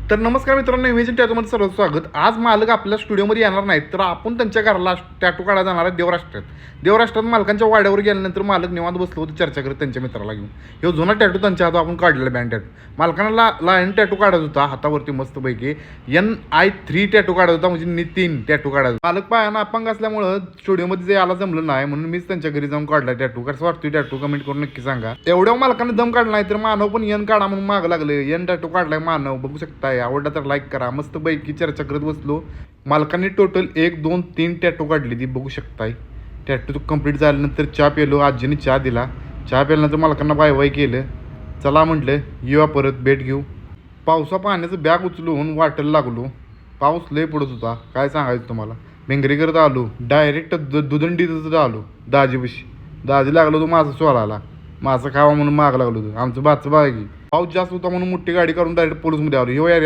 तर नमस्कार मित्रांनो, इमेजिन टॅटूमध्ये सर्व स्वागत. आज मालक आपल्या स्टुडिओमध्ये येणार नाहीत, तर आपण त्यांच्या घराला टॅटू काढायला जाणार आहे देवराष्ट्रात मालकांच्या वाड्यावर गेल्यानंतर मालक निवांत बसलो होतो चर्चा करत त्यांच्या मित्राला घेऊन. हे जुना टॅटू त्यांच्या हातात आपण काढलेला बँड टॅटू. मालकांना लायन टॅटू काढायचा होता हातावरती मस्तपैकी. NI3 टॅटू काढायचा होता, म्हणजे नितीन टॅटू काढायचा. मालक पायानं अपंग असल्यामुळं स्टुडिओमध्ये जे याला जमलं नाही, म्हणून मीच त्यांच्या घरी जाऊन काढला टॅटू. कसं वाटतोय टॅटू कमेंट करून नक्की सांगा. एवढ्या मालकाने दम काढला नाही तर मानव पण यन काढा म्हणून मागं लागले. यन टॅटू काढलाय मानव, बघू शकताय. आवडला तर लाईक करा. मस्त पैकी चर्चा करत बसलो. मालकांनी टोटल 1 2 3 टॅटू काढली ती बघू शकताय. टॅटू कंप्लीट झाल्यानंतर चहा पेलो. आजीने चहा दिला. चहा प्यायल्यानंतर मालकांना बाय बाय केलं. चला म्हटलं येऊया परत भेट घेऊ. पावसा पाण्याचं बॅग उचलून वाटेला लागलो. पाऊस लय पडत होता, काय सांगायचं तुम्हाला. भिंगरी करत आलो. डायरेक्ट दुदंडीतच आलो दाजीपाशी. दाजी लागलो तो माझं सोलायला. माझं खावा म्हणून माग लागलो होतो. आमचं बाचं बागी. पाऊस जास्त होता म्हणून मोठी गाडी काढून डायरेक्ट पोलीसमध्ये आलो. ह्यो एरिया